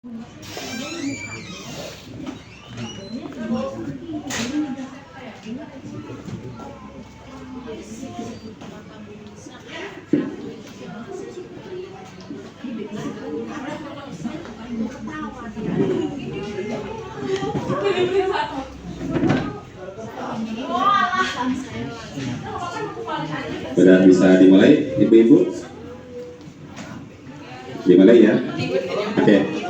Sudah bisa dimulai, ibu-ibu? Dimulai ya? Oke.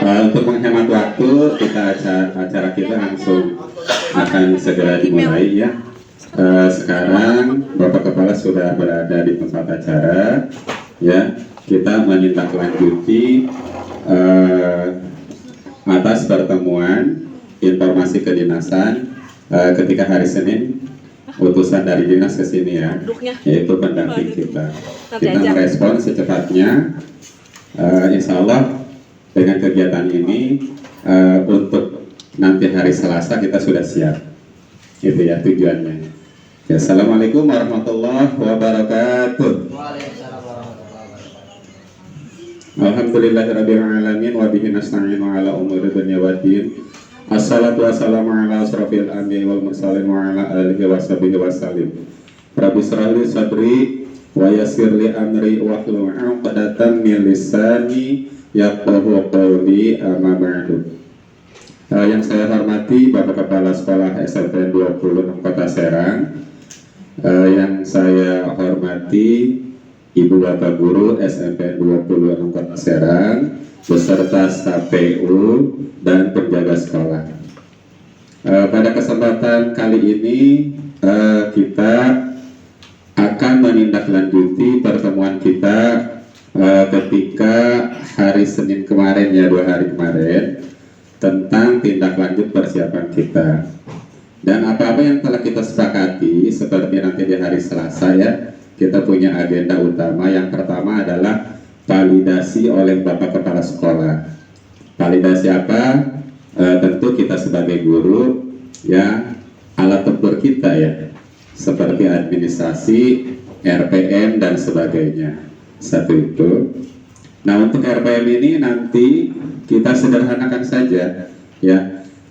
Untuk menghemat waktu, acara kita langsung akan segera dimulai ya. Sekarang Bapak Kepala sudah berada di tempat acara, ya. Kita menindaklanjuti atas pertemuan informasi kedinasan ketika hari Senin. Utusan dari dinas ke sini ya, yaitu pendamping kita. Kita merespon secepatnya, insya Allah dengan kegiatan ini untuk nanti hari Selasa kita sudah siap. Itu ya tujuannya. Ya, Assalamualaikum warahmatullahi wabarakatuh. Alhamdulillahirabbil alamin wa bihi nasta'inu ala umuri dunya waddin. Assalatu wassalamu ala asrofil anbiya'i wal mursalin wa ala alihi wa sahbihi wa salim. Rabbi shrah li sadri wa yassir li amri wahlul 'uqdatam min lisani yafqahu qawli, amma ba'du. Yang saya hormati Bapak Kepala Sekolah SMPN 26 Kota Serang, yang saya hormati Ibu Bapak Guru SMPN 26 Kota Serang beserta staf PU dan penjaga sekolah. Pada kesempatan kali ini kita akan menindaklanjuti pertemuan kita ketika hari Senin kemarin ya, 2 hari kemarin, tentang tindak lanjut persiapan kita. Dan apa-apa yang telah kita sepakati seperti nanti di hari Selasa ya, kita punya agenda utama. Yang pertama adalah validasi oleh Bapak Kepala Sekolah. Validasi apa? Tentu kita sebagai guru ya, alat tempur kita ya, seperti administrasi, RPM dan sebagainya. Satu itu. Nah, untuk RPM ini nanti kita sederhanakan saja ya,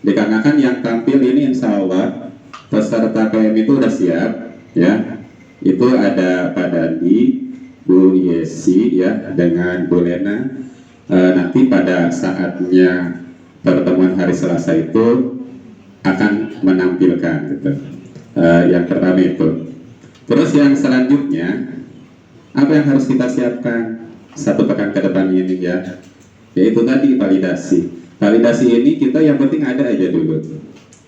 dikarenakan yang tampil ini insya Allah peserta PM itu udah siap ya. Itu ada Pak Dandi, Bu Yesi ya, dengan Bu Lena. Nanti pada saatnya pertemuan hari Selasa itu akan menampilkan gitu. Yang pertama itu. Terus yang selanjutnya, apa yang harus kita siapkan 1 pekan ke depan ini ya, yaitu tadi validasi. Validasi ini kita yang penting ada aja dulu.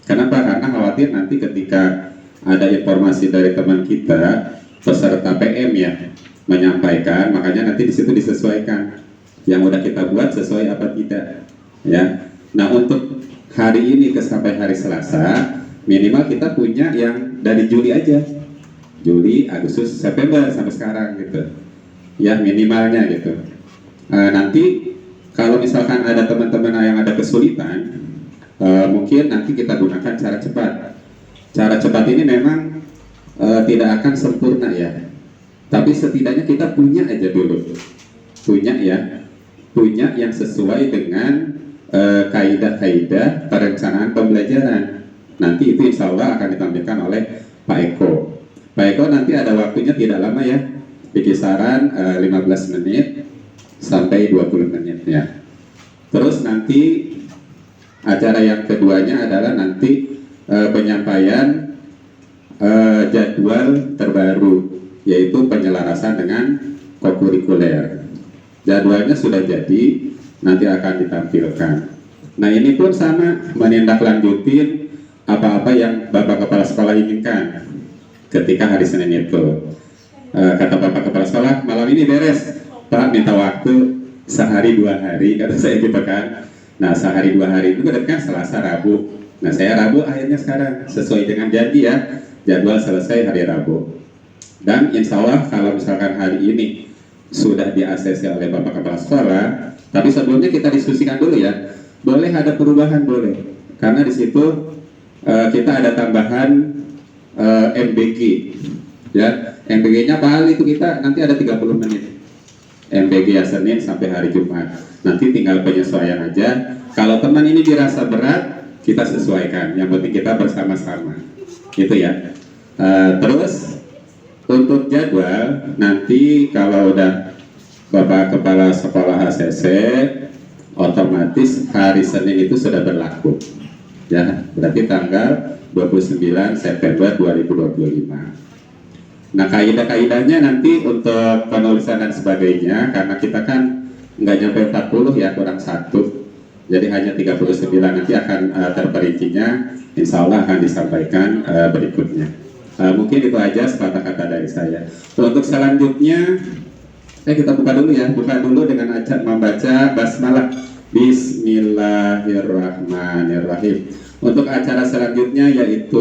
Kenapa? Karena khawatir nanti ketika ada informasi dari teman kita peserta PM ya menyampaikan, makanya nanti di situ disesuaikan yang udah kita buat sesuai apa tidak ya. Nah, untuk hari ini sampai hari Selasa minimal kita punya yang dari Juli aja, Juli, Agustus, September sampai sekarang gitu ya, minimalnya gitu. Nanti kalau misalkan ada teman-teman yang ada kesulitan, mungkin nanti kita gunakan cara cepat. Cara cepat ini memang tidak akan sempurna ya, tapi setidaknya kita punya aja dulu, punya yang sesuai dengan kaidah-kaidah perencanaan pembelajaran. Nanti itu insya Allah akan ditampilkan oleh Pak Eko. Pak Eko nanti ada waktunya tidak lama ya, di kisaran 15 menit sampai 20 menit ya. Terus nanti acara yang keduanya adalah nanti penyampaian jadwal terbaru, yaitu penyelarasan dengan kokurikuler. Jadwalnya sudah jadi, nanti akan ditampilkan. Nah, ini pun sama, menindaklanjutin apa-apa yang Bapak Kepala Sekolah inginkan ketika hari Senin itu. Kata Bapak Kepala Sekolah, malam ini beres Pak, minta waktu sehari 2 hari, kata saya gitu kan. Nah, sehari 2 hari itu kan Selasa Rabu. Nah, saya Rabu akhirnya sekarang sesuai dengan janji ya, jadwal selesai hari Rabu. Dan insya Allah kalau misalkan hari ini sudah di-ACC oleh Bapak Kepala Sekolah, tapi sebelumnya kita diskusikan dulu ya, boleh ada perubahan, boleh, karena di situ kita ada tambahan MBG ya. MBG-nya paling itu kita nanti ada 30 menit MPG ya Senin sampai hari Jumat. Nanti tinggal penyesuaian aja. Kalau teman ini dirasa berat, kita sesuaikan. Yang penting kita bersama-sama. Gitu ya. Terus untuk jadwal nanti kalau udah Bapak Kepala Sekolah HCC, otomatis hari Senin itu sudah berlaku. Ya, berarti tanggal 29 September 2025. Nah, kaidah-kaidahnya nanti untuk penulisan dan sebagainya, karena kita kan nggak nyampe 40 ya, kurang satu, jadi hanya 39. Nanti akan terperincinya, insya Allah akan disampaikan berikutnya. Mungkin itu aja sepatah kata dari saya. Untuk selanjutnya, kita buka dulu ya, buka dulu dengan membaca basmalah. Bismillahirrahmanirrahim. Untuk acara selanjutnya yaitu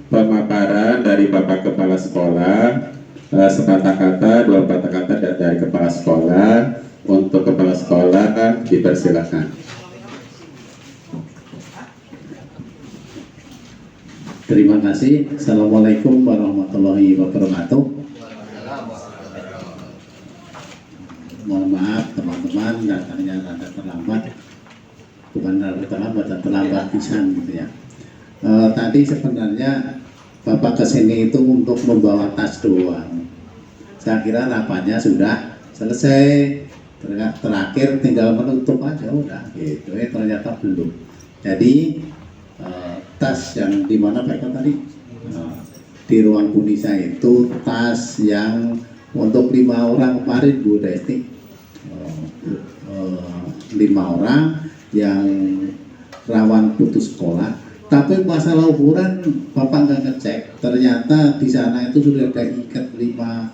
pemaparan dari Bapak Kepala Sekolah, sepatah kata, dua patah kata dari Kepala Sekolah. Untuk Kepala Sekolah dipersilakan. Terima kasih. Assalamualaikum warahmatullahi wabarakatuh. Mohon maaf teman-teman, datangnya rada terlambat. Bukan rada terlambat, terlambat pisan gitu ya. Tadi sebenarnya Bapak kesini itu untuk membawa tas doang. Saya kira rapatnya sudah selesai. Terakhir tinggal menutup aja udah gitu. Ternyata belum. Jadi tas yang di mana Pak tadi? Di ruang Punisa itu tas yang untuk 5 orang kemarin Bu Desti. 5 orang yang rawan putus sekolah. Tapi masalah ukuran Bapak nggak ngecek, ternyata di sana itu sudah ada ikat 5,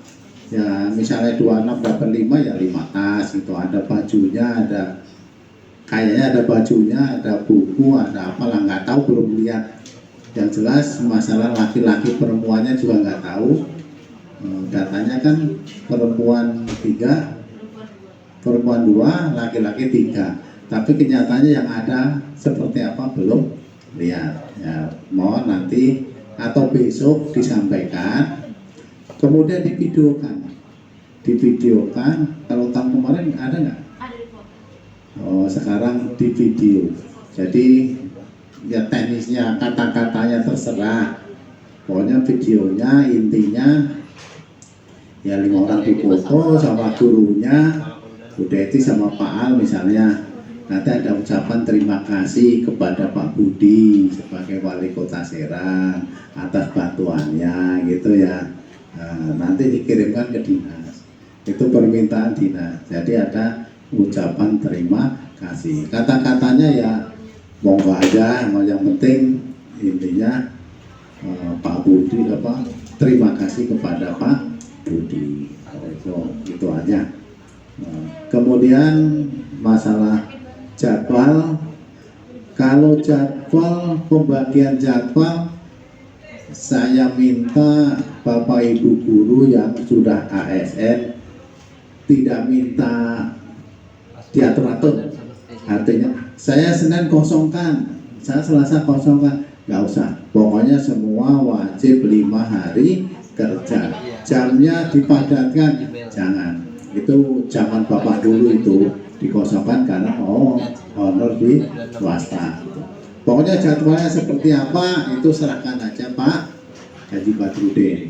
ya misalnya 26 dapat 5 ya 5 tas gitu, ada bajunya, ada kayaknya ada bajunya, ada buku, ada apa lah nggak tahu, belum lihat. Yang jelas masalah laki-laki perempuannya juga nggak tahu. Datanya kan perempuan 3, perempuan 2, laki-laki 3. Tapi kenyataannya yang ada seperti apa belum lihat. Ya, mohon nanti atau besok disampaikan. Kemudian divideokan. Kalau tahun kemarin ada nggak? Oh, sekarang di video. Jadi ya teknisnya, kata-katanya terserah. Pokoknya videonya intinya ya 5 orang difoto sama gurunya, Bu Deti sama Pak Al misalnya. Nanti ada ucapan terima kasih kepada Pak Budi sebagai Wali Kota Serang atas bantuannya gitu ya. Nanti dikirimkan ke dinas. Itu permintaan dinas. Jadi ada ucapan terima kasih. Kata-katanya ya monggo aja, yang penting intinya Pak Budi terima kasih kepada Pak Budi. Itu aja. Kemudian masalah jadwal, kalau jadwal pembagian jadwal saya minta Bapak Ibu guru yang sudah ASN tidak minta diatur-atur. Artinya saya Senin kosongkan, saya Selasa kosongkan, nggak usah. Pokoknya semua wajib 5 hari kerja. Jamnya dipadatkan, jangan. Itu zaman Bapak dulu itu dikosongkan karena honor di swasta. Pokoknya jadwalnya seperti apa itu serahkan aja Pak Haji Badrudin.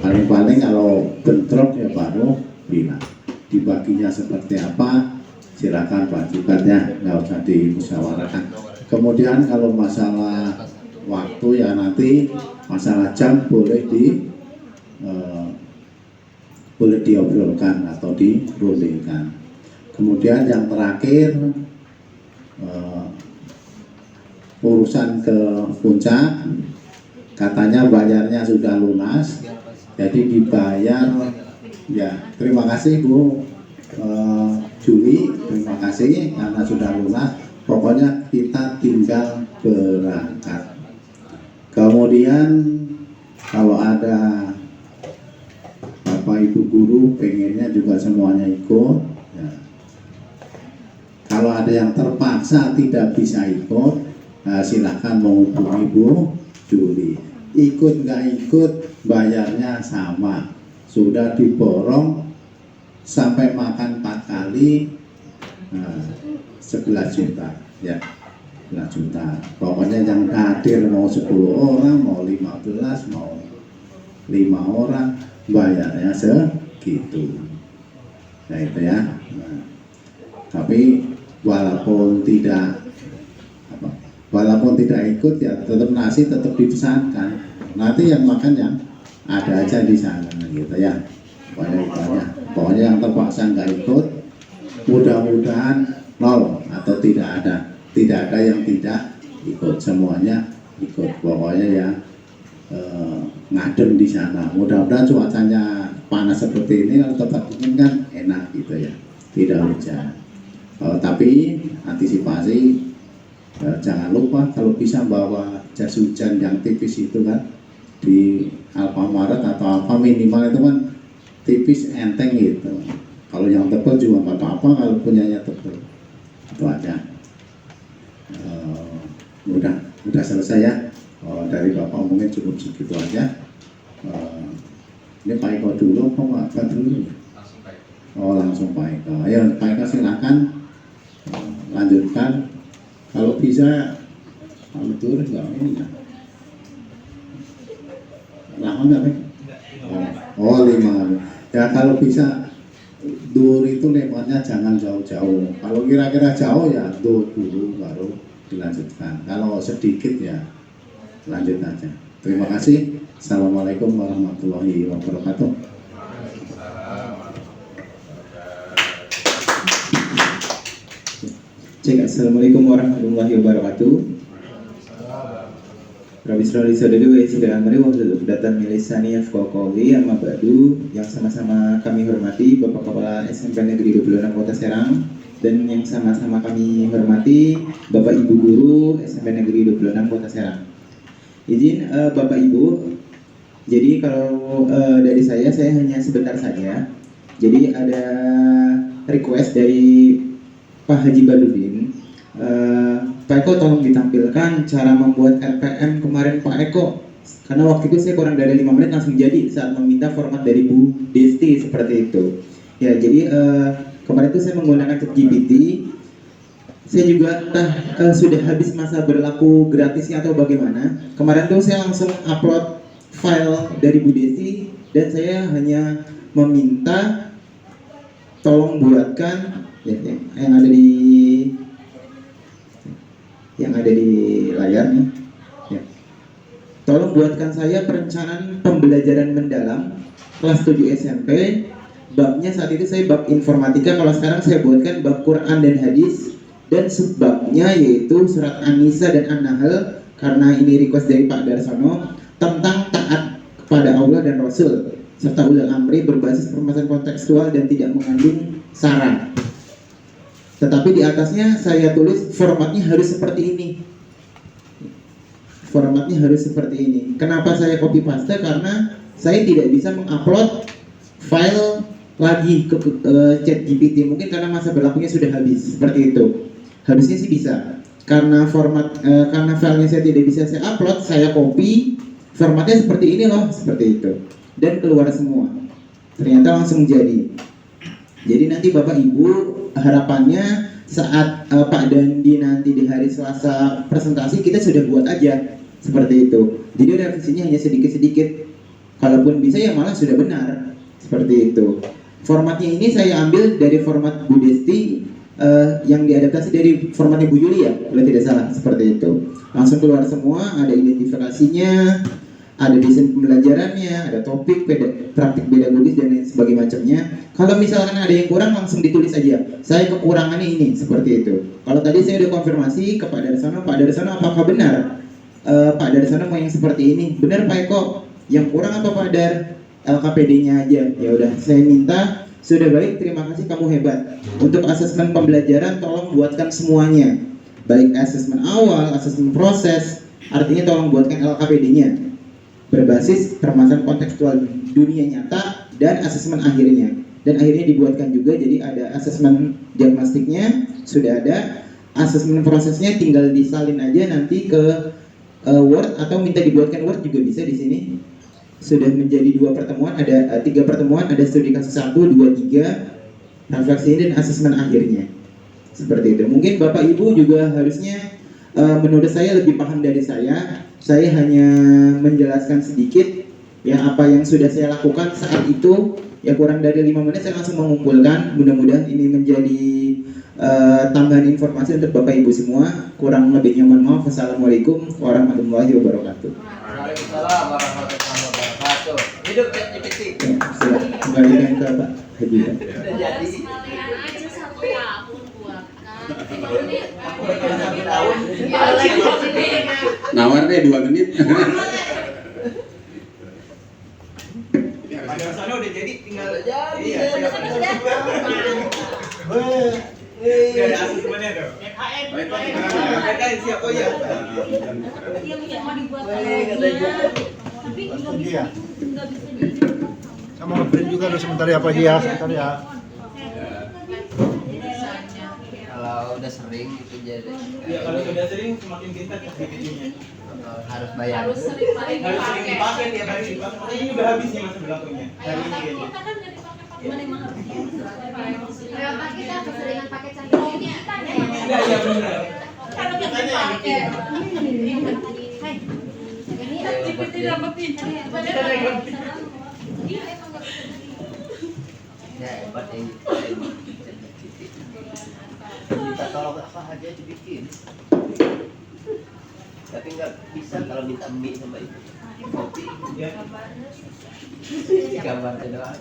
Paling-paling kalau bentrok ya baru bilang. Dibaginya seperti apa silakan wajibannya, nggak usah dimusyawarahkan. Kemudian kalau masalah waktu ya nanti masalah jam boleh diobrolkan atau dirundingkan. Kemudian yang terakhir urusan ke puncak, katanya bayarnya sudah lunas, jadi dibayar ya. Terima kasih Bu Juli, terima kasih karena sudah lunas. Pokoknya kita tinggal berangkat. Kemudian kalau ada Bapak Ibu guru pengennya juga semuanya ikut ya. Kalau ada yang terpaksa tidak bisa ikut, silahkan menghubungi Bu Juli. Ikut nggak ikut bayarnya sama, sudah diborong sampai makan 4 kali 11 juta ya, 11 juta. Pokoknya yang hadir mau 10 orang, mau 15, mau 5 orang, bayarnya segitu. Nah itu ya. Nah, tapi walaupun tidak ikut ya tetap nasi tetap dipesankan. Nanti yang makan yang ada aja di sana gitu ya. Pokoknya yang terpaksa nggak ikut, mudah-mudahan nol atau tidak ada yang tidak ikut, semuanya ikut. Pokoknya ya ngadem di sana. Mudah-mudahan cuacanya panas seperti ini kalau tetap dingin kan enak gitu ya, tidak hujan. Tapi antisipasi jangan lupa kalau bisa bawa jas hujan yang tipis itu kan, di Alfamaret atau apa minimal itu kan tipis enteng gitu. Kalau yang tebal juga nggak apa-apa kalau punyanya tebal. Itu aja. Udah selesai ya. Dari Bapak mungkin cukup segitu aja. Ini Pak Eko dulu apa dulu? Langsung Pak Eko. Ayo Pak Eko silakan lanjutkan. Kalau bisa tur nggak ini ya. Lama nggak Pak? 5. Ya kalau bisa dur itu lewatnya jangan jauh-jauh. Kalau kira-kira jauh ya dur dulu baru dilanjutkan. Kalau sedikit ya lanjut aja. Terima kasih. Assalamualaikum warahmatullahi wabarakatuh. Cek, assalamualaikum warahmatullahi wabarakatuh. Rabbi Srali Sadadu wa Isidah Amri wa Hudatan Milisani Afqaqawli Amma Ba'du. Yang sama-sama kami hormati Bapak Kepala SMP Negeri 26 Kota Serang, dan yang sama-sama kami hormati Bapak Ibu Guru SMP Negeri 26 Kota Serang. Izin Bapak Ibu, jadi kalau dari saya hanya sebentar saja. Jadi ada request dari Pak Haji Badudin. Pak Eko tolong ditampilkan cara membuat RPM kemarin Pak Eko, karena waktu itu saya kurang dari 5 menit langsung jadi saat meminta format dari Bu Desti seperti itu. Ya jadi kemarin itu saya menggunakan ChatGPT. Saya juga sudah habis masa berlaku gratisnya atau bagaimana. Kemarin tuh saya langsung upload file dari Bu Desti dan saya hanya meminta tolong buatkan yang ada di layar nih ya. Tolong buatkan saya perencanaan pembelajaran mendalam kelas 7 SMP. Babnya saat itu saya bab informatika, kalau sekarang saya buatkan bab Quran dan hadis, dan subbabnya yaitu surat An-Nisa dan An-Nahl, karena ini request dari Pak Darsono, tentang taat kepada Allah dan Rasul serta ulil amri berbasis permasalahan kontekstual dan tidak mengandung saran. Tetapi di atasnya saya tulis formatnya harus seperti ini. Formatnya harus seperti ini. Kenapa saya copy paste? Karena saya tidak bisa mengupload file lagi ke ChatGPT, mungkin karena masa berlakunya sudah habis. Seperti itu. Harusnya sih bisa. Karena karena filenya saya tidak bisa saya upload, saya copy. Formatnya seperti ini loh, seperti itu. Dan keluar semua. Ternyata langsung jadi. Jadi nanti Bapak Ibu harapannya saat Pak Dandi nanti di hari Selasa presentasi kita sudah buat aja seperti itu. Jadi revisinya hanya sedikit-sedikit. Kalaupun bisa ya malah sudah benar seperti itu. Formatnya ini saya ambil dari format Bu Desti yang diadaptasi dari formatnya Bu Yuli ya, kalau tidak salah seperti itu. Langsung keluar semua, ada identifikasinya, ada desain pembelajarannya, ada topik, praktik pedagogis dan lain sebagainya macamnya. Kalau misalkan ada yang kurang langsung ditulis aja. Saya kekurangannya ini seperti itu. Kalau tadi saya udah konfirmasi ke Pak Darsono, apakah benar Pak Darsono mau yang seperti ini? Benar Pak Eko. Yang kurang apa Pak Dar? LKPD-nya aja. Ya udah, saya minta. Sudah baik, terima kasih, kamu hebat. Untuk asesmen pembelajaran tolong buatkan semuanya. Baik asesmen awal, asesmen proses. Artinya tolong buatkan LKPD-nya. Berbasis permasalahan kontekstual dunia nyata dan asesmen akhirnya. Dan akhirnya dibuatkan juga, jadi ada asesmen diagnostiknya sudah ada, asesmen prosesnya tinggal disalin aja nanti ke Word atau minta dibuatkan Word juga bisa di sini. Sudah menjadi 2 pertemuan, ada 3 pertemuan, ada studi kasus 1, 2, 3. refleksi ini dan asesmen akhirnya. Seperti itu. Mungkin Bapak Ibu juga harusnya menurut saya lebih paham dari saya. Saya hanya menjelaskan sedikit ya apa yang sudah saya lakukan saat itu. Ya kurang dari 5 menit saya langsung mengumpulkan. Mudah-mudahan ini menjadi tambahan informasi untuk Bapak Ibu semua. Kurang lebihnya mohon maaf. Wassalamualaikum warahmatullahi wabarakatuh. Waalaikumsalam warahmatullahi wabarakatuh. Hidup ChatGPT. Ya, silakan kembalikan ke Pak Haji. Pak. Udah jadi. Sekalian aja 1 tahun buatkan. 5 menit. Aku bakal 1 tahun. Ya, lagi sini. Nawar deh 2 menit. Pada sana udah jadi tinggal jadi. Iya, Iya, udah ada asesmennya tuh. KKN siap. Oh iya. Yang mau dibuat katanya. tapi nggak bisa di Sama ngeprint juga nih sebentar ya Pak Haji ya, sebentar ya. Kalau udah sering gitu jadi Ya kalau sudah sering semakin kita ChatGPT-nya. harus bayar. harus sering paling Harus sering dipakai tiap hari dipakai. Makanya ini udah habis nih masa berlakunya. Hari ini tapi kayaknya. kita kan nggak dipakai mana emang harus Kenapa kita keseringan pakai cantik ini? Enggak, iya benar. kalau kita pakai Ini ChatGPT dapat pintar iya emang Ya hebat yang kita tolong apa aja dibikin. Tapi nggak bisa kalau minta mie sama itu kopi. Ya. Gambarnya doang.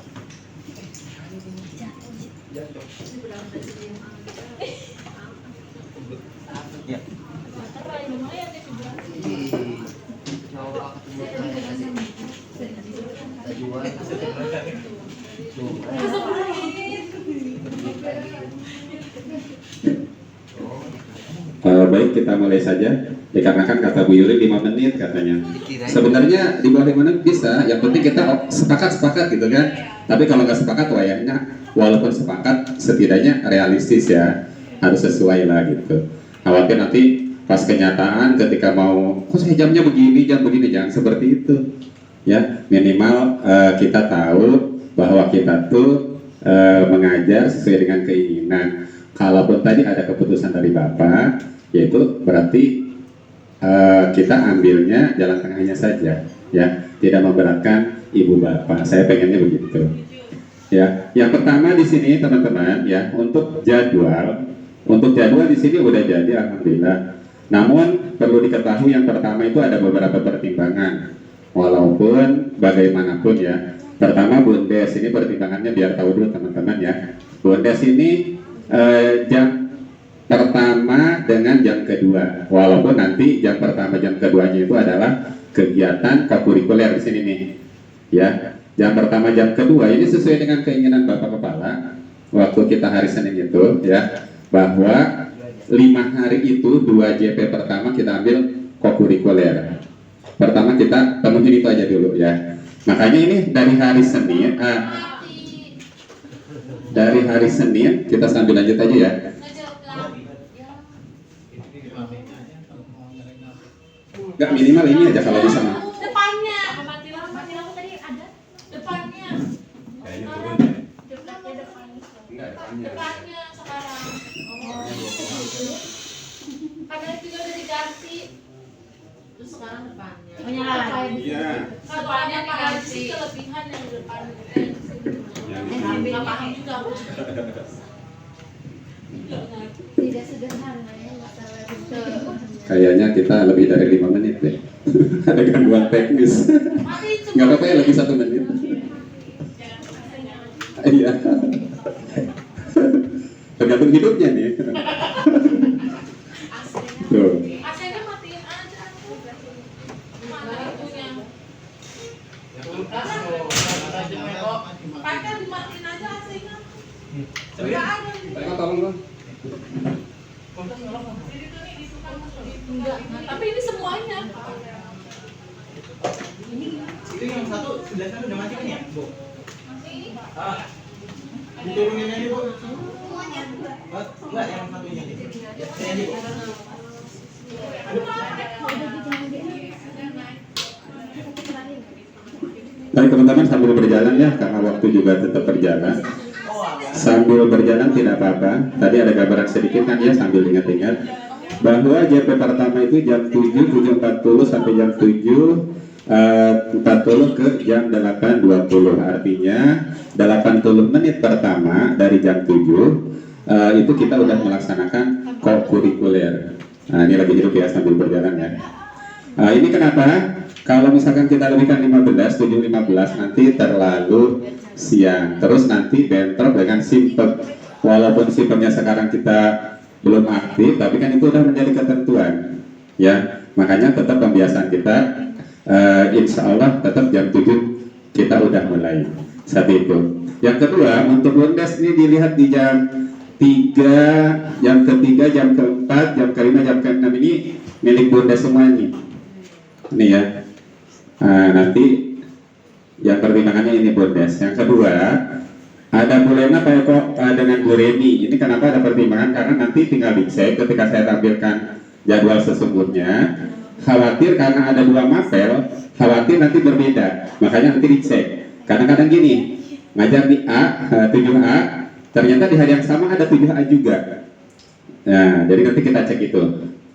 Ya. Ih, cowok ketemu kita jual. Tuh. Baik, kita mulai saja. Dikarenakan kata Bu Yuli 5 menit katanya. Sebenarnya di bawah 5 menit bisa, yang penting kita sepakat gitu kan. Tapi kalau nggak sepakat wayangnya, walaupun sepakat setidaknya realistis ya, harus sesuai lah gitu. Khawatir nanti pas kenyataan ketika mau, kok saya jamnya begini, jam begini, jangan seperti itu. Ya minimal kita tahu bahwa kita tuh mengajar sesuai dengan keinginan. Kalaupun tadi ada keputusan dari Bapak, yaitu berarti kita ambilnya jalan tengahnya saja, ya, tidak memberatkan ibu bapak. Saya pengennya begitu. Ya, yang pertama di sini teman-teman, ya, untuk jadwal di sini udah jadi, alhamdulillah. Namun perlu diketahui yang pertama itu ada beberapa pertimbangan. Walaupun bagaimanapun ya, pertama Bundes ini pertimbangannya biar tahu dulu teman-teman ya. Bundes ini jam pertama dengan jam kedua, walaupun nanti jam pertama jam keduanya itu adalah kegiatan kurikuler di sini nih, ya. Jam pertama jam kedua ini sesuai dengan keinginan Bapak Kepala waktu kita hari Senin itu, ya, bahwa 5 hari itu 2 JP pertama kita ambil kurikuler. Pertama kita penuhin itu aja dulu ya. Makanya ini dari hari Senin kita sambil lanjut aja ya. Enggak, minimal ini aja kalau bisa mah. depannya mati lampu tadi ada depannya Kayaknya turun ya. depannya depannya sekarang karena itu juga udah diganti terus sekarang depannya Iya. kalau depannya Pak Haji sih kelebihan yang depan nggak paham juga aku. tidak sederhana ya masalah itu. Kayaknya kita lebih dari 5 menit deh. Ada gangguan teknis. Nggak apa-apa ya, lebih 1 menit. Iya. Tergantung hidupnya nih. Tuh. AC-nya matiin aja aku. Mana itunya? Pakai dimatiin aja AC-nya. Nggak ada. Tengok tolong dong. Enggak, tapi ini semuanya. Itu yang satu sebelah sana udah mati kan ya, Bu? Masih. Diturunin aja, Bu. Enggak, yang satunya nih. Saya aja, Bu. Baik teman-teman, sambil berjalan ya, karena waktu juga tetap berjalan. Oh, agak. sambil berjalan tidak apa-apa. Tadi ada gambaran sedikit kan ya, sambil ingat-ingat bahwa JP pertama itu jam 7.40 sampai jam 7.40 ke jam 8.20. Artinya 80 menit pertama dari jam 7 itu kita udah melaksanakan kokurikuler. Nah, ini lagi hidup ya sambil berjalan ya. Ini kenapa? Kalau misalkan kita lebihkan 15, 7.15 nanti terlalu siang. Terus nanti bentrok dengan simpem. Walaupun simpemnya sekarang kita belum aktif, tapi kan itu udah menjadi ketentuan. Ya, makanya tetap pembiasaan kita, insya Allah tetap jam 7 kita udah mulai saat itu. Yang kedua, untuk Bundes ini dilihat di jam 3, jam ketiga, jam keempat, jam kelima, jam keenam ini milik Bundes semua ini. Ini ya. Nanti yang pertimbangannya ini Bundes. Yang kedua, ada Bu Lena Pak Eko dengan Bu Reni. Ini kenapa ada pertimbangan? Karena nanti tinggal dicek ketika saya tampilkan jadwal sesungguhnya. Khawatir karena ada dua mapel, khawatir nanti berbeda. Makanya nanti dicek. Kadang-kadang gini, ngajar di A, 7A, ternyata di hari yang sama ada 7A juga. Nah, jadi nanti kita cek itu.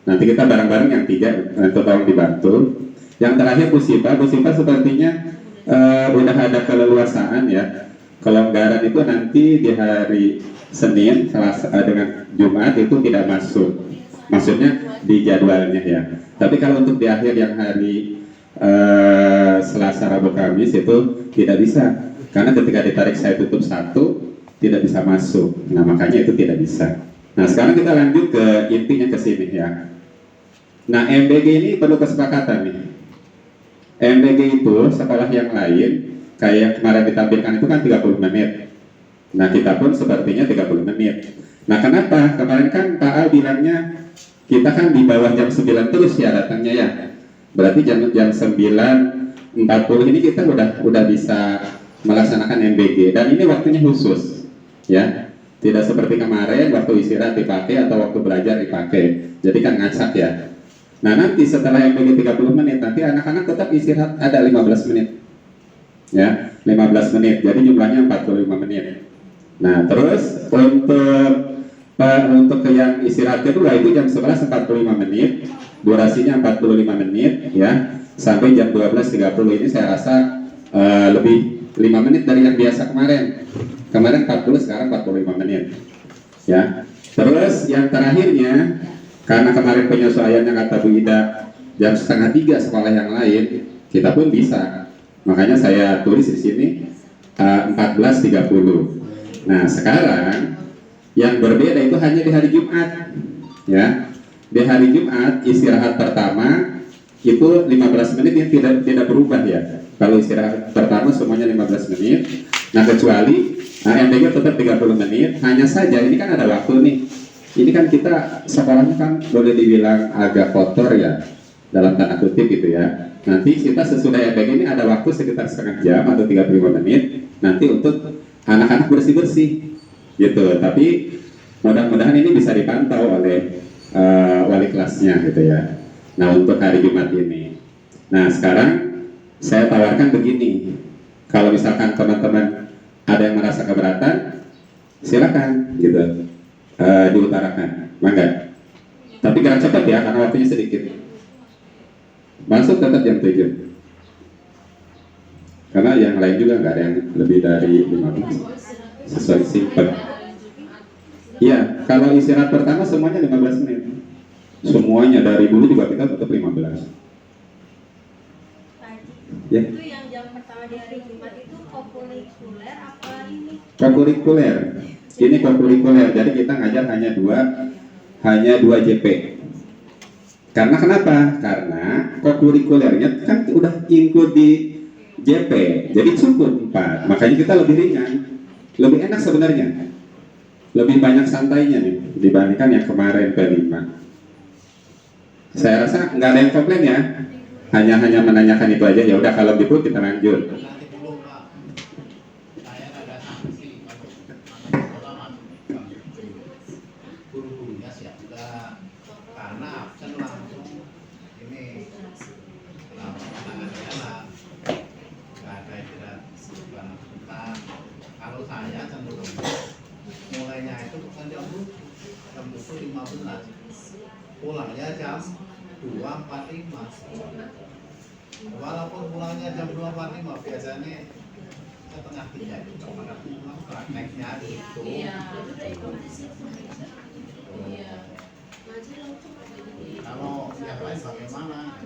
Nanti kita bareng-bareng yang 3, untuk tolong dibantu. Yang terakhir Bu Sipa sepertinya udah ada keleluasaan ya. Kelonggaran itu nanti di hari Senin, Selasa dengan Jumat itu tidak masuk. Maksudnya di jadwalnya ya. Tapi kalau untuk di akhir yang hari Selasa, Rabu, Kamis itu tidak bisa. Karena ketika ditarik saya tutup 1 tidak bisa masuk. Nah, makanya itu tidak bisa. Nah, sekarang kita lanjut ke intinya ke sini ya. Nah, MBG ini perlu kesepakatan nih. MBG itu sekolah yang lain kayak yang kemarin ditampilkan itu kan 30 menit. Nah, kita pun sepertinya 30 menit. Nah, kenapa? Kemarin kan Pak Al bilangnya kita kan di bawah jam 9 terus ya datangnya ya. Berarti jam 9.40 ini kita udah bisa melaksanakan MBG dan ini waktunya khusus ya. Tidak seperti kemarin waktu istirahat dipakai atau waktu belajar dipakai. Jadi kan ngacak ya. Nah, nanti setelah MBG 30 menit nanti anak-anak tetap istirahat ada 15 menit. Ya, 15 menit. Jadi jumlahnya 45 menit. Nah, terus untuk yang istirahat kedua itu jam 11 45 menit, durasinya 45 menit ya, sampai jam 12.30. Ini saya rasa lebih 5 menit dari yang biasa kemarin. Kemarin 40, sekarang 45 menit. Ya. Terus yang terakhirnya karena kemarin penyesuaiannya kata Bu Ida jam 2:30 sekolah yang lain, kita pun bisa. Makanya saya tulis di sini 14.30. Nah, sekarang yang berbeda itu hanya di hari Jumat. Ya. Di hari Jumat istirahat pertama itu 15 menit yang tidak berubah ya. Kalau istirahat pertama semuanya 15 menit. Nah, kecuali MBG tetap 30 menit. Hanya saja ini kan ada waktu nih. Ini kan kita sekolahnya kan boleh dibilang agak kotor ya, dalam tanda kutip gitu ya. Nanti kita sesudah MBG ini ada waktu sekitar setengah jam atau 35 menit nanti untuk anak-anak bersih-bersih gitu. Tapi mudah-mudahan ini bisa dipantau oleh wali kelasnya gitu ya. Nah, untuk hari Jumat ini. Nah, sekarang saya tawarkan begini. Kalau misalkan teman-teman ada yang merasa keberatan, silakan gitu. Diutarakan, mangga. Tapi gerak cepat ya, karena waktunya sedikit. Masuk tetap jam 7. Karena yang lain juga nggak ada yang lebih dari 15. Sesuai simpel. Iya, kalau istirahat pertama semuanya 15 menit. Semuanya dari dulu juga kita tetap 15. Ya. Itu yang jam pertama di hari Jumat itu kokurikuler apa ini? Kokurikuler. Ini kokurikuler, jadi kita ngajar hanya dua JP. Karena kenapa? Karena kokurikulernya kan udah include di JP, jadi cukup 4. Makanya kita lebih ringan, lebih enak sebenarnya, lebih banyak santainya nih dibandingkan yang kemarin P5. Saya rasa nggak ada yang komplain ya, hanya menanyakan itu aja. Ya udah kalau gitu kita lanjut. itu 15. Pulangnya jam 2.45. Walaupun pulangnya jam 2.45, biasanya setengah 3 itu pada pulang prakteknya itu. Iya. Iya. Kalau yang lain bagaimana?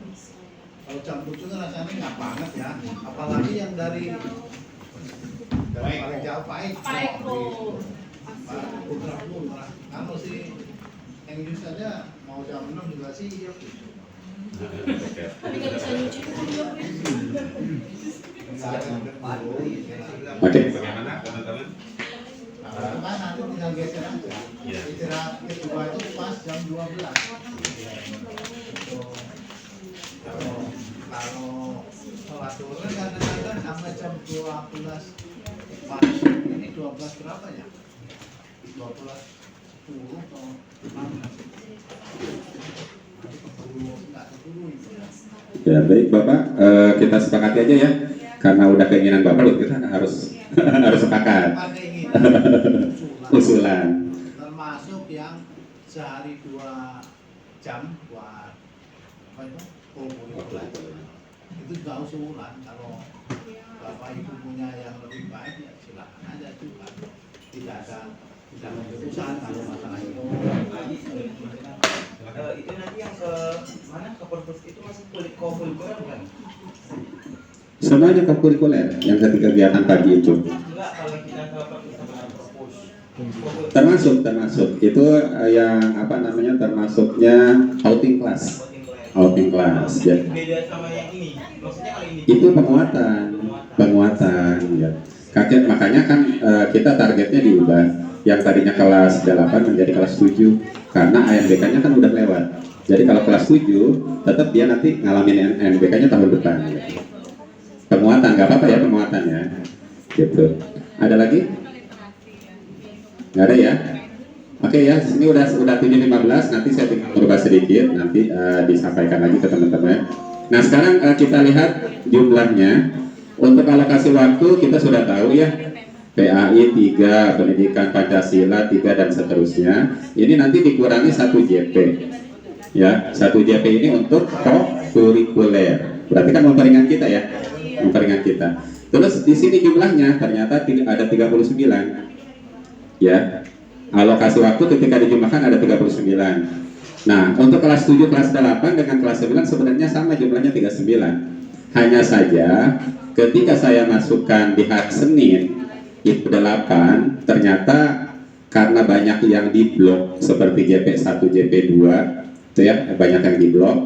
Kalau jam 7 kan rasanya nggak banget ya, apalagi yang dari paling jauh Pak Eko. Putra. Kalau si English saja mau jam 6 juga siap. Tapi nggak bisa nyuci dulu. Oke. Bagaimana teman-teman? Kan nanti tinggal geser aja. Iya. Istirahat kedua itu pas jam 12. Kalau sholat zuhur kan kadang-kadang sampai jam 12 pagi. Ini 12 berapa ya? 12 10 atau 16? Enggak 10 itu ya. Ya baik Bapak, kita sepakati aja ya. Karena udah keinginan Bapak, kita harus harus sepakat. Pakai ini Usulan. termasuk yang sehari 2 jam buat apa itu? Kurikuler. Itu juga usulan. Kalau Bapak Ibu punya yang lebih baik ya silakan aja juga. Tidak ada keputusan kalau masalah itu. Itu nanti yang ke mana ke purpose itu masuk kurikuler bukan? Semuanya ke kurikuler yang ketika kegiatan pagi itu. Enggak, kalau kita ke purpose. Termasuk itu yang apa namanya termasuknya outing class. Outing class ya. Beda sama yang ini. Maksudnya kalau ini Itu penguatan ya. Makanya kan kita targetnya diubah yang tadinya kelas 8 menjadi kelas 7 karena ANBK-nya kan udah lewat. Jadi kalau kelas 7 tetap dia nanti ngalamin ANBK-nya tahun depan. Gitu. Penguatan nggak apa-apa ya penguatan ya. Gitu. Ada lagi? Nggak ada ya? Oke ya, ini udah 7.15, nanti saya berubah sedikit, nanti disampaikan lagi ke teman-teman. Nah sekarang kita lihat jumlahnya. Untuk alokasi waktu kita sudah tahu ya, PAI 3, pendidikan Pancasila 3 dan seterusnya. Ini nanti dikurangi 1 JP. Ya, 1 JP ini untuk kurikuler. Berarti kan memperingan kita ya, memperingan kita. Terus di sini jumlahnya ternyata ada 39. Ya. Alokasi waktu ketika dijumlahkan ada 39. Nah, untuk kelas 7, kelas 8 dengan kelas 9 sebenarnya sama jumlahnya 39. Hanya saja ketika saya masukkan di hari Senin itu 8, ternyata karena banyak yang diblok seperti JP1, JP2 itu ya, banyak yang diblok,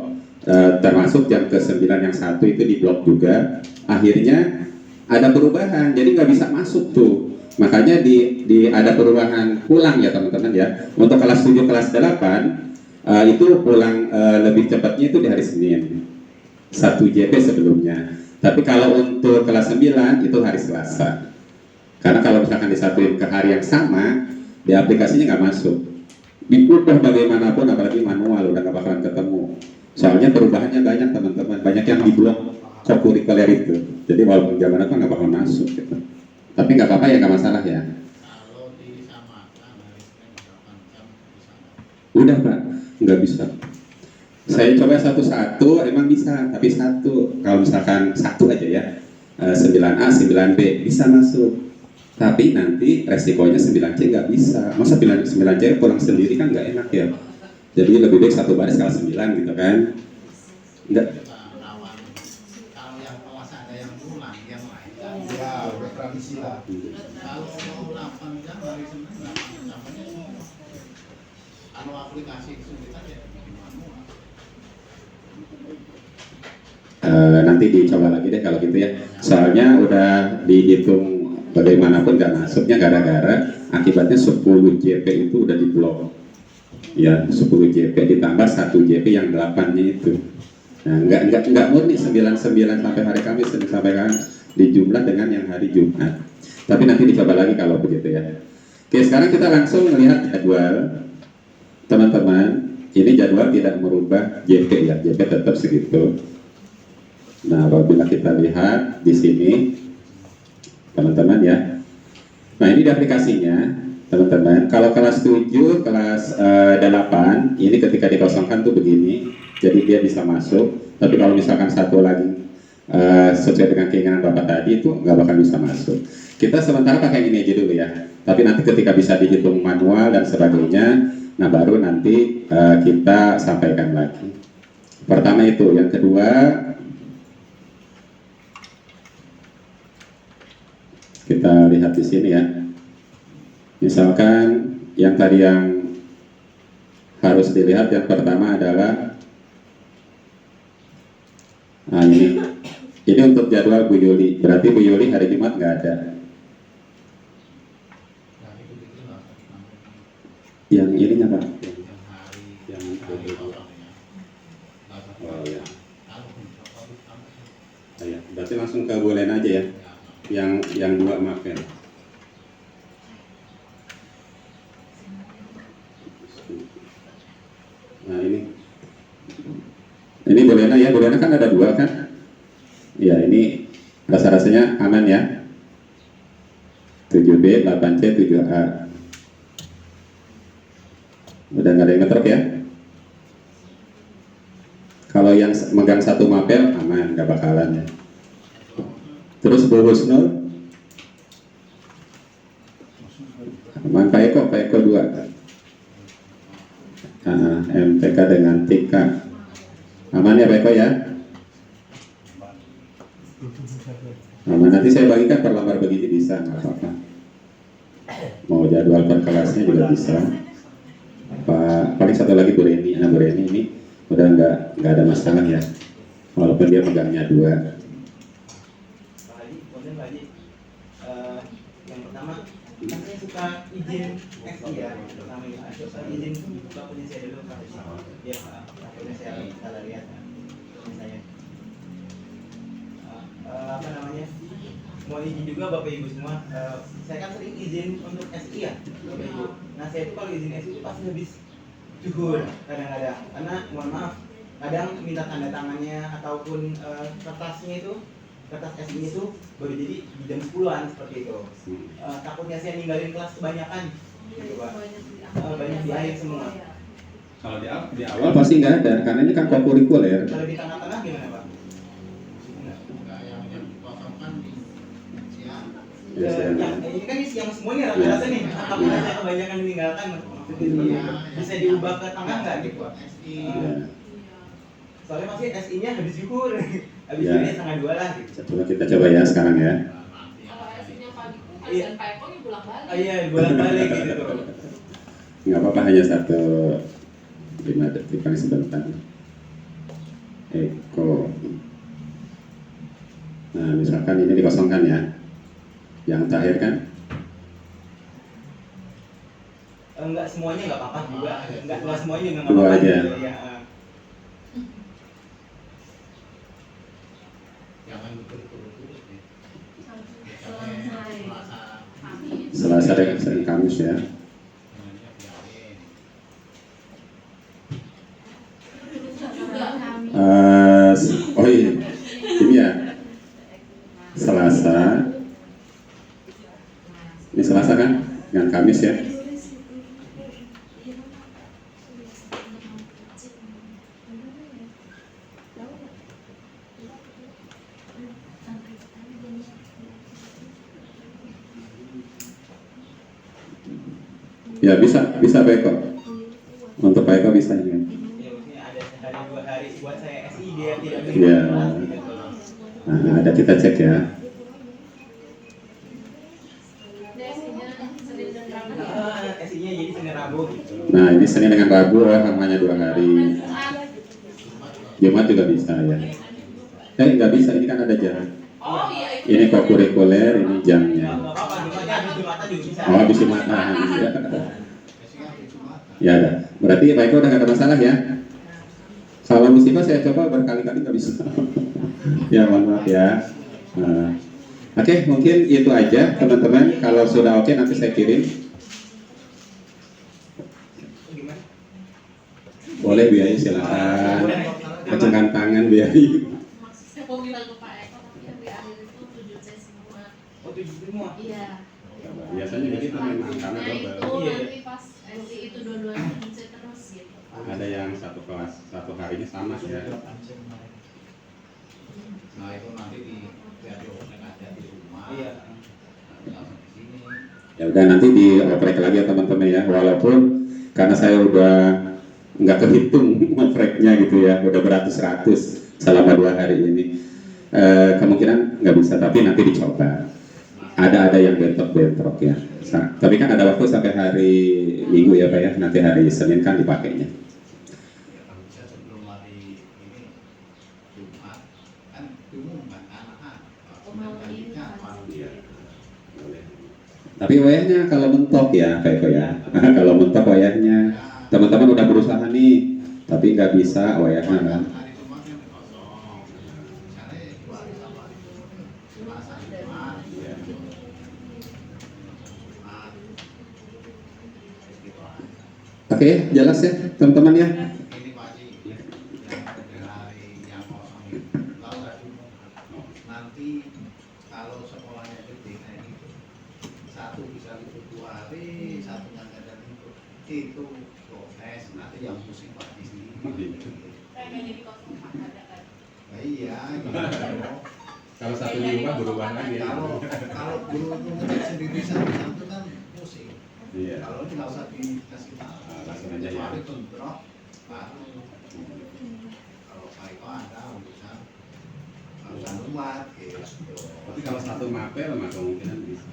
termasuk yang ke-9 yang 1 itu diblok juga. Akhirnya ada perubahan, jadi nggak bisa masuk tuh. Makanya ada perubahan pulang ya teman-teman ya. Untuk kelas 7, kelas 8 itu pulang lebih cepatnya itu di hari Senin 1 JP sebelumnya. Tapi kalau untuk kelas 9 itu hari Selasa. Karena kalau misalkan disatuin ke hari yang sama, di aplikasinya nggak masuk. Diubah bagaimanapun, apalagi manual, udah nggak bakalan ketemu. Soalnya perubahannya banyak teman-teman, banyak yang diblok co-curricular itu. Jadi walaupun zaman apa nggak bakal masuk gitu. Tapi nggak apa-apa ya, nggak masalah ya. Kalau disamakan hari Senin 8 jam disamakan. Udah Pak, nggak bisa. Saya coba satu-satu, emang bisa, tapi satu. Kalau misalkan satu aja ya, 9A, 9B bisa masuk. Tapi nanti resikonya 9C nggak bisa. Masa 9C pulang sendiri kan nggak enak ya. Jadi lebih baik satu baris kalau 9 gitu kan. Nggak. Kalau yang kelas ada yang pulang, yang lain kan Ya, udah tradisi lah. kalau mau 8 jam hari Senin 8 jamnya semua. Kalau aplikasi kesulitan ya bikin manual. Nanti dicoba lagi deh kalau gitu ya. Soalnya udah dihitung bagaimanapun nggak masuknya gara-gara akibatnya 10 JP itu udah diblok. Ya 10 JP ditambah 1 JP yang 8-nya itu. Nah nggak murni 99 sampai hari Kamis sampai kan dijumlah dengan yang hari Jumat. Tapi nanti dicoba lagi kalau begitu ya. Oke sekarang kita langsung melihat jadwal teman-teman. Ini jadwal tidak merubah JP ya, JP tetap segitu. Nah apabila kita lihat di sini teman-teman ya. Nah ini di aplikasinya teman-teman. Kalau kelas 7, kelas 8, ini ketika dikosongkan tuh begini, jadi dia bisa masuk. Tapi kalau misalkan satu lagi sesuai dengan keinginan Bapak tadi itu nggak bakal bisa masuk. Kita sementara pakai ini aja dulu ya. Tapi nanti ketika bisa dihitung manual dan sebagainya, nah baru nanti kita sampaikan lagi. Pertama itu, yang kedua kita lihat di sini ya. Misalkan yang tadi yang harus dilihat yang pertama adalah ini untuk jadwal Bu Yuli. Berarti Bu Yuli hari Jumat nggak ada. Yang ininya Pak? Yang oh ya. Ya, berarti langsung ke Bolen aja ya. Yang 2 maaf ya. Nah ini Bolena ya, Bolena kan ada 2 kan? Ya ini rasa-rasanya aman ya. 7B, 8C, 7A. Udah nggak ada yang ngetrok ya? Kalau yang megang satu mapel aman, nggak bakalan ya. Terus Bu Husnul, aman. Pak Eko 2. MTK dengan TK aman ya Pak Eko ya. Aman, nanti saya bagikan per lembar begitu bisa, nggak apa-apa. Mau jadwal per kelasnya juga bisa. Pak, paling satu lagi Bu Reni. Nah Bu Reni ini udah nggak ada masalah ya, walaupun dia megangnya 2. Yang pertama, kan saya suka izin SI ya, pertama ini suka izin buka punya saya dulu Pak. Ya Pak, akhirnya saya salah lihat punya saya. Apa namanya? Mau izin juga Bapak Ibu semua. Saya kan sering izin untuk SI ya, Bapak Ibu. Nah saya itu kalau izin SI itu pasti habis juhur kadang-kadang, karena mohon maaf, kadang minta tanda tangannya ataupun kertasnya itu, kertas SI itu baru jadi di jam 10-an seperti itu. Takutnya saya ninggalin kelas kebanyakan, gitu Pak. Banyak di akhir semua. Kalau di awal pasti nggak ada, karena ini kan kokurikuler. Kalau di tengah-tengah gimana Pak? Ini kan yang semuanya rata-rata nih, takutnya saya kebanyakan meninggalkan. Bisa diubah ke tengah nggak gitu Pak? Soalnya masih SI-nya habis syukur, habis Ya. ini setengah 2 lah gitu. Coba kita coba ya sekarang ya. Kalau SI-nya pagi pun kasihan Pak Eko nih bolak-balik. Iya, bolak-balik gitu tuh. Nggak apa-apa, hanya 5 detik paling sebentar. Eko. Nah misalkan ini dikosongkan ya. Yang terakhir kan? Enggak semuanya nggak apa-apa juga, enggak semuanya juga nggak 2 apa-apa. aja. Gitu, ya. Selasa dan Senin Kamis ya. Oh iya, ini ya. Selasa. Ini Selasa kan? Dengan Kamis ya. Ya bisa Pak Eko. Untuk Pak Eko bisa ya. Ya maksudnya ada sehari 2 hari buat saya SI dia tidak Iya. kelas gitu. Nah, ada kita cek ya. Dia SI-nya Senin dan Rabu. SI-nya jadi Senin Rabu gitu. Nah ini Senin dengan Rabu hanya 2 hari. Jumat juga bisa ya. Nggak bisa, ini kan ada jam. Oh iya itu. Ini kokurikuler, ini jamnya. Nggak apa-apa, Jumatnya habis Jumatan juga bisa. Oh, habis Jumatan. Ya ada. Berarti Pak Eko udah nggak ada masalah ya. Kalau musibah saya coba berkali-kali nggak bisa. Ya mohon maaf ya. Nah, oke, mungkin itu aja teman-teman. Kalau sudah oke nanti saya kirim. Gimana? Boleh biaya silakan. Acungkan tangan biaya. Saya mau bilang ke Pak Eko tapi yang di akhir itu 7C semua. Oh 7 semua. Iya. Biasanya begitu memang karena Nah itu double. Iya. nanti pas itu dua-duanya bisa terus gitu. Ada yang satu kelas satu harinya sama ya. Nah itu nanti di ada di rumah. Iya. Langsung di sini. Ya udah nanti dioprek lagi ya teman-teman ya. Walaupun karena saya udah nggak kehitung ngopreknya gitu ya, udah beratus-ratus selama 2 hari ini. Kemungkinan nggak bisa, tapi nanti dicoba. Ada yang bentrok ya. Tapi kan ada waktu sampai hari Minggu ya Pak ya. Nanti hari Senin kan dipakainya. Kalau bisa sebelum hari ini Jumat kan diumumkan anak-anak. Iya. Boleh. Tapi wayahnya kalau mentok ya, Pak Eko ya. Kalau mentok wayahnya, teman-teman udah berusaha nih, tapi nggak bisa wayahnya kan. Hari Jumat kan kosong. Misalnya 2 hari sama hari Selasa Jumat. Iya. Jumat. Gitu aja. Oke, jelas ya teman-teman ya. Ini Pak Haji, yang hari yang kosong itu nggak usah diumumkan. Nanti kalau sekolahnya gede kayak gitu, satu bisa libur 2 hari, satunya nggak ada libur, itu proses. Nanti yang pusing Pak Haji sendiri. Pengen jadi kosong ada kan. Nah, iya, gitu. Kalau satu diubah berubah lagi. Kalau guru itu ngecek sendiri satu-satu kan pusing. Iya. Kalau ini nggak usah dikasih tahu. Langsung aja ya. Kecuali bentrok, baru kalau Pak Eko ada urusan buat gitu. Tapi kalau satu mapel mah kemungkinan bisa.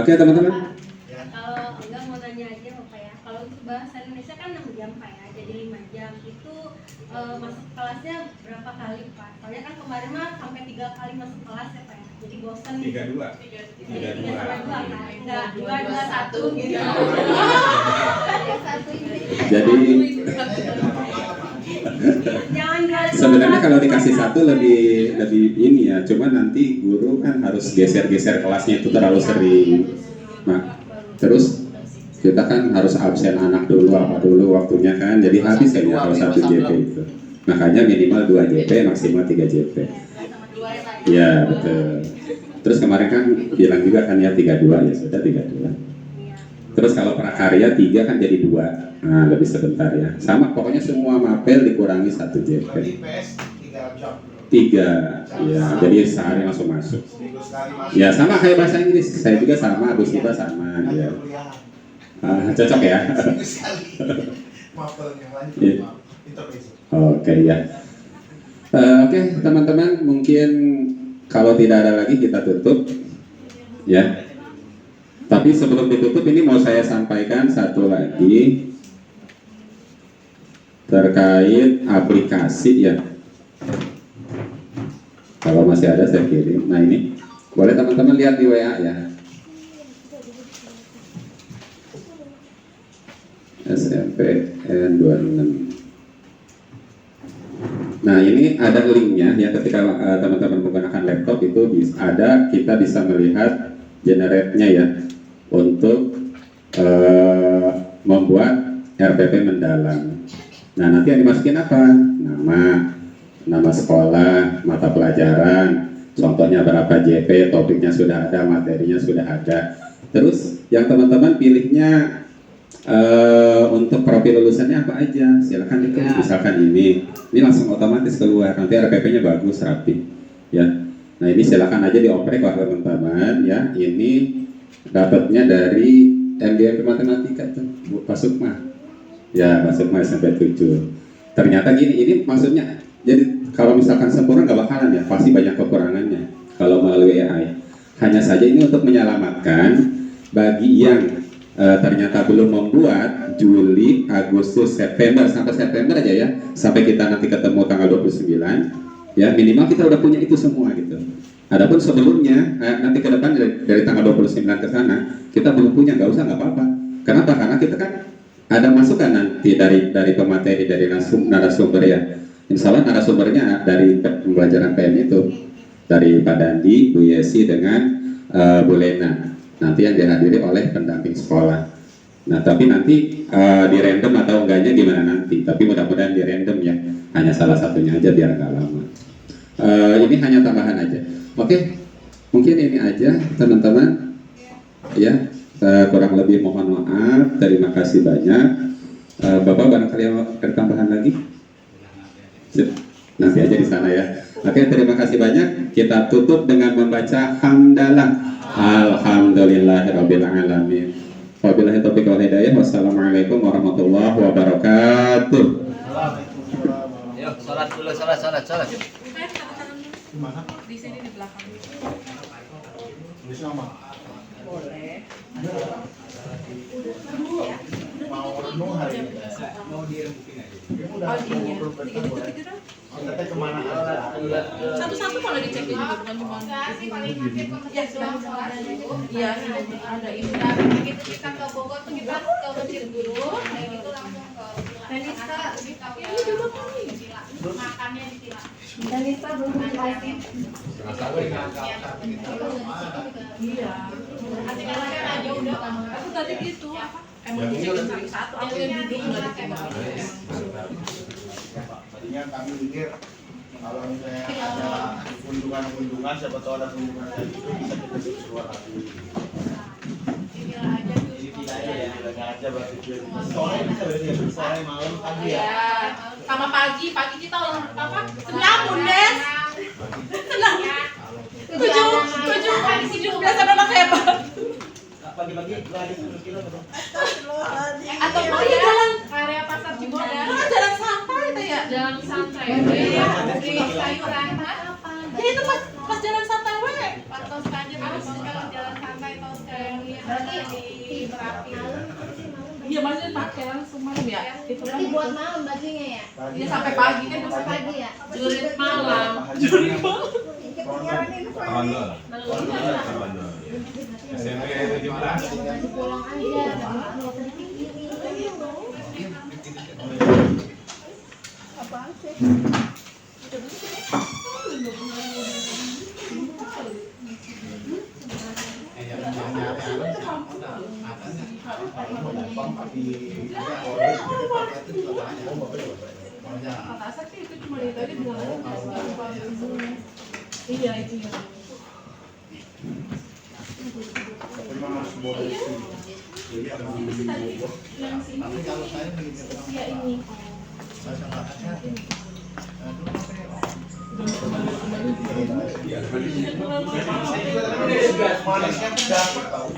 Oke teman-teman. Ya. Kalau enggak mau nanya aja Bapak ya. Kalau untuk bahasa Indonesia kan 6 jam Pak ya, jadi 5 jam. Itu masuk kelasnya berapa kali Pak? Soalnya kan kemarin mah sampai 3 kali masuk kelas ya Pak ya. Jadi bosan. 32. 3 sampai 2 kan? Enggak, 2 2 1 gitu. Jadi Jangan kali. sebenarnya kalau dikasih satu lebih ini ya, cuma nanti guru kan harus geser-geser kelasnya itu terlalu sering. Nah, terus kita kan harus absen anak dulu apa dulu waktunya kan, jadi habis kan ya kalau 1 JP itu. Makanya minimal 2 JP, maksimal 3 JP. Ya betul. Terus kemarin kan bilang juga kan ya 32 ya sudah 32. Terus kalau prakarya 3 kan jadi 2. Nah, lebih sebentar ya. Sama pokoknya semua mapel dikurangi 1 JP. Berarti PS 3 jam. 3. Ya, jadi sehari langsung masuk. Seminggu sekali masuk. Ya sama kayak bahasa Inggris. Saya juga sama, Gus juga sama ya. Cocok ya. Seminggu sekali. Mapel yang lain Iya. intervensi. Oke ya. Oke teman-teman, mungkin kalau tidak ada lagi kita tutup ya. Tapi sebelum ditutup ini mau saya sampaikan satu lagi terkait aplikasi ya. Kalau masih ada saya kirim. Nah ini boleh teman-teman lihat di WA ya. SMPN 26. Nah ini ada linknya ya, ketika teman-teman menggunakan laptop itu kita bisa melihat generate-nya ya untuk membuat RPP mendalam. Nah nanti yang dimasukin apa? Nama sekolah, mata pelajaran, contohnya berapa JP, topiknya sudah ada, materinya sudah ada. Terus yang teman-teman pilihnya untuk profil lulusannya apa aja, silakan ditulis. Misalkan ini langsung otomatis keluar, nanti RPP-nya bagus, rapi ya. Nah ini silakan aja dioprek oleh teman-teman ya. Ini dapatnya dari MDM Matematika tuh, Pak Sukma ya, Pak Sukma SMP 7. Ternyata ini maksudnya, jadi kalau misalkan sempurna nggak bakalan ya, pasti banyak kekurangannya kalau melalui AI. Hanya saja ini untuk menyelamatkan bagi yang ternyata belum membuat Juli, Agustus, September, sampai September aja ya, sampai kita nanti ketemu tanggal 29 ya, minimal kita udah punya itu semua gitu. Adapun sebelumnya nanti ke depan dari tanggal 29 ke sana kita belum punya, nggak usah, nggak apa-apa. Kenapa? Karena kita kan ada masukan nanti dari pemateri, dari narasumber ya. Insya Allah narasumbernya dari pembelajaran PM itu, dari Pak Dandi, Bu Yesi dengan Bu Lena. Nanti yang dihadiri oleh pendamping sekolah. Nah tapi nanti di random atau enggaknya gimana nanti, tapi mudah-mudahan di random ya, hanya salah satunya aja biar nggak lama. Ini hanya tambahan aja. Oke, Mungkin ini aja teman-teman. Ya, kurang lebih mohon maaf. Terima kasih banyak. Bapak barangkali ada tambahan lagi? Sip. Nanti aja di sana ya. Oke, terima kasih banyak. Kita tutup dengan membaca hamdalah. Alhamdulillahirabbil alamin. Wabillahi taufiq wal hidayah. Wassalamualaikum warahmatullahi wabarakatuh. Yuk, salat dulu, salat. Di sini di belakang. Tulis nama. Boleh. Mau renung hari ini. Mau dirembukin aja. Oh iya. Tiga. Kita kemana aja? Satu-satu kalau dicek juga bukan cuma. Ya sudah. Iya, ada ini. Begitu kita ke Bogor tuh kita ke masjid dulu, kayak gitu langsung ke Danista. Ini juga kali. Makannya di Tila. Danista belum dikasih. Iya. Nanti kalau kan aja udah kan. Aku tadi gitu apa? Emang dicekin satu-satu. Aku yang duduk nggak dicekin. Tadinya kami mikir kalau misalnya ada kunjungan siapa tahu ada kunjungan kayak gitu bisa kita keluar lagi. Tila aja tuh. Tidak aja berarti dia sore bisa berarti ya sore malam pagi ya. Iya. Sama pagi kita apa? Senam Bundes. Senam. 17 anak hebat. Pagi-pagi lari 10 kilo betul. Atau mau ya jalan Area pasar Cibodas. jalan santai itu ya. Jalan santai. Beli sayuran. Ya itu pas jalan santai we. Pas Tosca aja terus kalau jalan santai Tosca yang berarti di Merapi. Iya maksudnya pakai langsung malam ya. Itu kan Berarti buat malam bajunya ya? Iya sampai pagi kan Sampai pagi ya? jurit malam. Baju pulang aja. Kata Asep sih itu cuma itu aja bilang iya itu ya. Yang sini ya ini. Manisnya dapat tahu.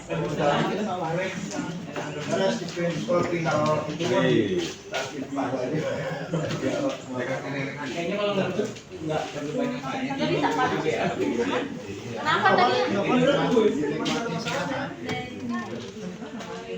Karena stipen sekolah perihal itu kan Kayaknya kalau nggak perlu banyak banyak. Jadi tak apa. Kenapa tadi? Nikmati sekarang.